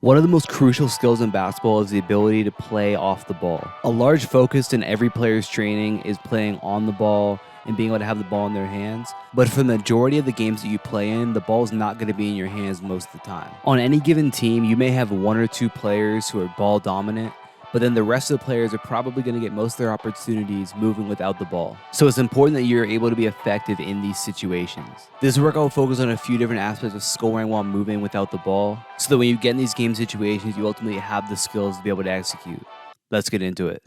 One of the most crucial skills in basketball is the ability to play off the ball. A large focus in every player's training is playing on the ball and being able to have the ball in their hands. But for the majority of the games that you play in, the ball is not going to be in your hands most of the time. On any given team, you may have one or two players who are ball dominant, but then the rest of the players are probably going to get most of their opportunities moving without the ball. So it's important that you're able to be effective in these situations. This workout will focus on a few different aspects of scoring while moving without the ball, so that when you get in these game situations, you ultimately have the skills to be able to execute. Let's get into it.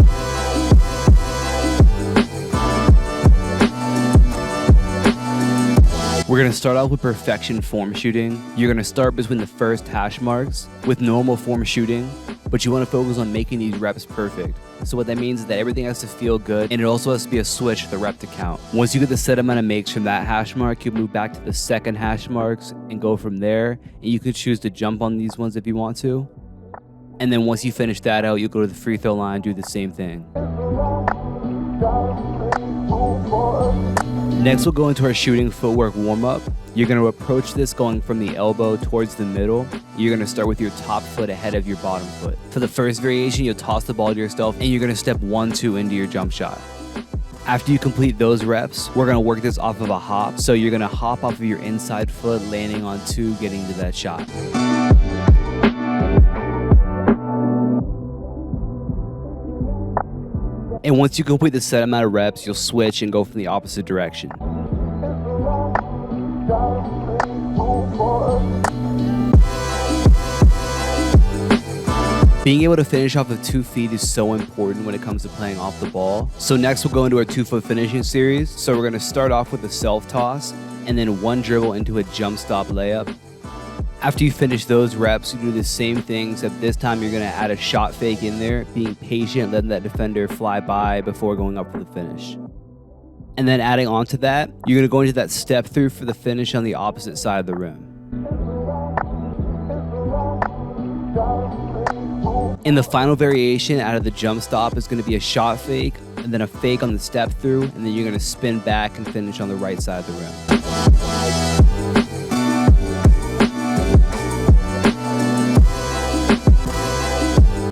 We're going to start off with perfection form shooting. You're going to start between the first hash marks with normal form shooting, but you want to focus on making these reps perfect. So what that means is that everything has to feel good, and it also has to be a switch for the rep to count. Once you get the set amount of makes from that hash mark, you move back to the second hash marks and go from there. And you could choose to jump on these ones if you want to. And then once you finish that out, you go to the free throw line, do the same thing. Next, we'll go into our shooting footwork warm-up. You're going to approach this going from the elbow towards the middle. You're going to start with your top foot ahead of your bottom foot. For the first variation, you'll toss the ball to yourself, and you're going to step 1-2 into your jump shot. After you complete those reps, we're going to work this off of a hop. So you're going to hop off of your inside foot, landing on 2, getting to that shot. And once you complete the set amount of reps, you'll switch and go from the opposite direction. Being able to finish off of 2 feet is so important when it comes to playing off the ball. So next we'll go into our 2-foot finishing series. So we're going to start off with a self-toss and then 1 dribble into a jump stop layup. After you finish those reps, you do the same thing, except this time you're going to add a shot fake in there, being patient, letting that defender fly by before going up for the finish. And then adding on to that, you're going to go into that step through for the finish on the opposite side of the rim. In the final variation out of the jump stop is going to be a shot fake, and then a fake on the step through, and then you're going to spin back and finish on the right side of the rim.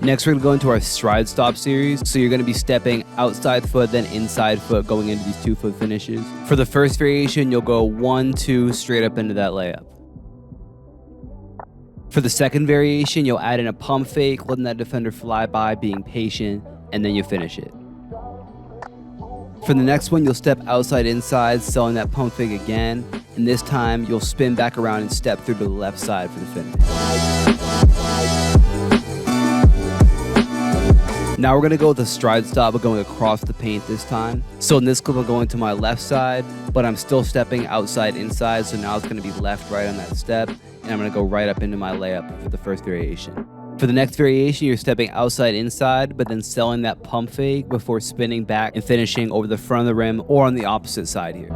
Next, we're going to go into our stride stop series. So you're going to be stepping outside foot, then inside foot, going into these 2-foot finishes. For the first variation, you'll go 1-2 straight up into that layup. For the second variation, you'll add in a pump fake, letting that defender fly by, being patient, and then you finish it. For the next one, you'll step outside inside, selling that pump fake again, and this time you'll spin back around and step through to the left side for the finish. Now we're going to go with a stride stop, but going across the paint this time. So in this clip, I'm going to my left side, but I'm still stepping outside inside, so now it's going to be left right on that step, and I'm going to go right up into my layup for the first variation. For the next variation, you're stepping outside inside, but then selling that pump fake before spinning back and finishing over the front of the rim or on the opposite side here.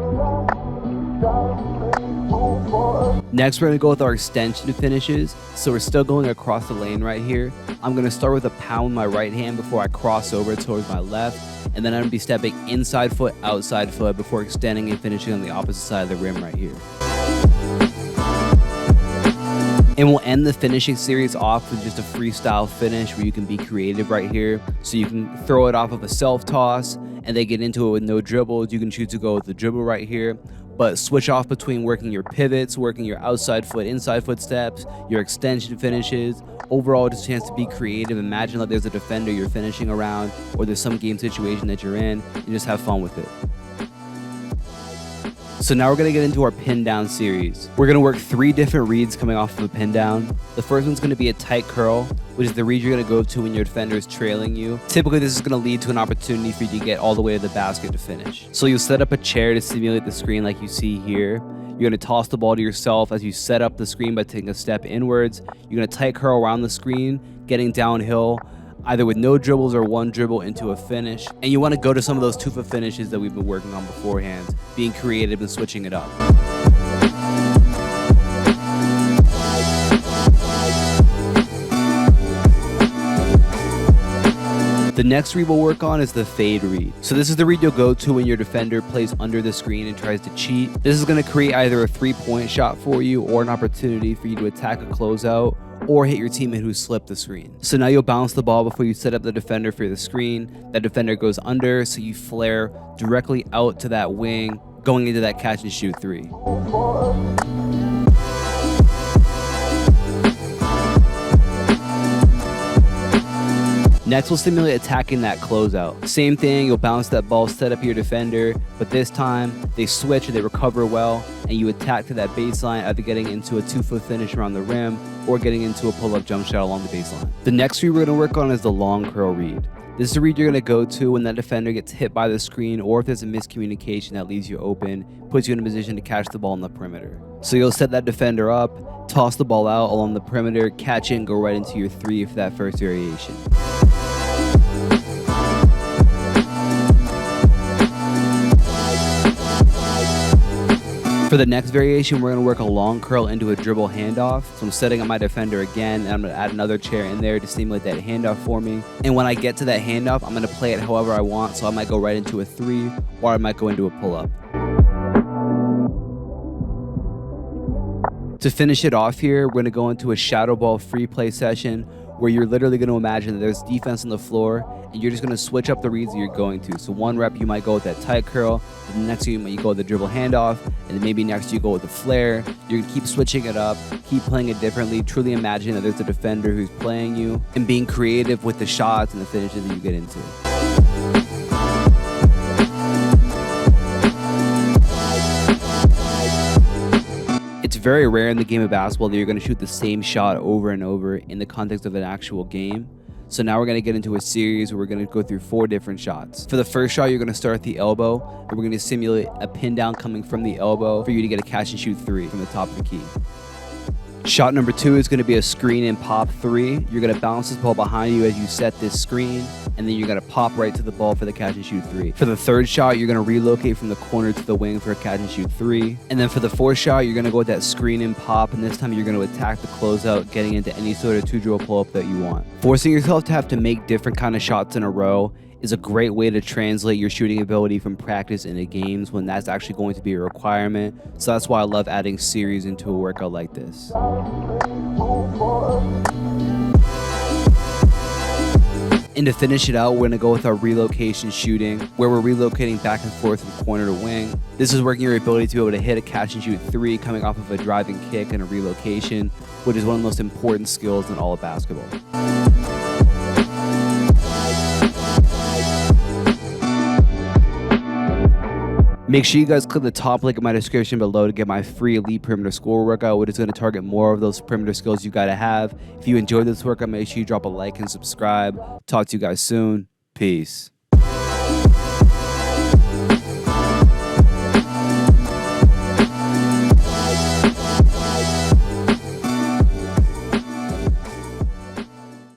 Next, we're going to go with our extension finishes. So we're still going across the lane right here. I'm going to start with a pound with my right hand before I cross over towards my left. And then I'm going to be stepping inside foot, outside foot before extending and finishing on the opposite side of the rim right here. And we'll end the finishing series off with just a freestyle finish where you can be creative right here. So you can throw it off of a self-toss and then get into it with no dribbles. You can choose to go with the dribble right here, but switch off between working your pivots, working your outside foot, inside foot steps, your extension finishes. Overall, just a chance to be creative. Imagine like there's a defender you're finishing around, or there's some game situation that you're in, and just have fun with it. So now we're going to get into our pin down series. We're going to work 3 different reads coming off of a pin down. The first one's going to be a tight curl, which is the read you're going to go to when your defender is trailing you. Typically, this is going to lead to an opportunity for you to get all the way to the basket to finish. So you'll set up a chair to simulate the screen like you see here. You're going to toss the ball to yourself as you set up the screen by taking a step inwards. You're going to tight curl around the screen, getting downhill, either with no dribbles or 1 dribble into a finish. And you want to go to some of those 2-foot finishes that we've been working on beforehand, being creative and switching it up. The next read we'll work on is the fade read. So this is the read you'll go to when your defender plays under the screen and tries to cheat. This is going to create either a 3-point shot for you or an opportunity for you to attack a closeout or hit your teammate who slipped the screen. So now you'll bounce the ball before you set up the defender for the screen. That defender goes under, so you flare directly out to that wing, going into that catch and shoot three. Next, we'll simulate attacking that closeout. Same thing, you'll bounce that ball, set up your defender, but this time they switch and they recover well, and you attack to that baseline, either getting into a 2-foot finish around the rim or getting into a pull-up jump shot along the baseline. The next read we're going to work on is the long curl read. This is the read you're going to go to when that defender gets hit by the screen, or if there's a miscommunication that leaves you open, puts you in a position to catch the ball on the perimeter. So you'll set that defender up, toss the ball out along the perimeter, catch it, and go right into your three for that first variation. For the next variation, we're going to work a long curl into a dribble handoff. So I'm setting up my defender again, and I'm going to add another chair in there to simulate that handoff for me. And when I get to that handoff, I'm going to play it however I want. So I might go right into a three, or I might go into a pull-up. To finish it off here, we're going to go into a shadow ball free play session where you're literally going to imagine that there's defense on the floor and you're just going to switch up the reads that you're going to. So one rep, you might go with that tight curl, and the next you go with the dribble handoff, and then maybe next you go with the flare. You're going to keep switching it up, keep playing it differently, truly imagine that there's a defender who's playing you, and being creative with the shots and the finishes that you get into. It's very rare in the game of basketball that you're going to shoot the same shot over and over in the context of an actual game. So now we're going to get into a series where we're going to go through 4 different shots. For the first shot, you're going to start at the elbow, and we're going to simulate a pin down coming from the elbow for you to get a catch and shoot 3 from the top of the key. Shot number 2 is going to be a screen and pop 3. You're going to bounce this ball behind you as you set this screen, and then you're going to pop right to the ball for the catch and shoot 3. For the third shot, you're going to relocate from the corner to the wing for a catch and shoot 3. And then for the fourth shot, you're going to go with that screen and pop, and this time you're going to attack the closeout, getting into any sort of 2-dribble pull-up that you want. Forcing yourself to have to make different kind of shots in a row is a great way to translate your shooting ability from practice into games when that's actually going to be a requirement. So that's why I love adding series into a workout like this. And to finish it out, we're going to go with our relocation shooting, where we're relocating back and forth from corner to wing. This is working your ability to be able to hit a catch and shoot 3 coming off of a driving kick and a relocation, which is one of the most important skills in all of basketball. Make sure you guys click the top link in my description below to get my free Elite Perimeter Score workout, which is going to target more of those perimeter skills you got to have. If you enjoyed this workout, make sure you drop a like and subscribe. Talk to you guys soon. Peace.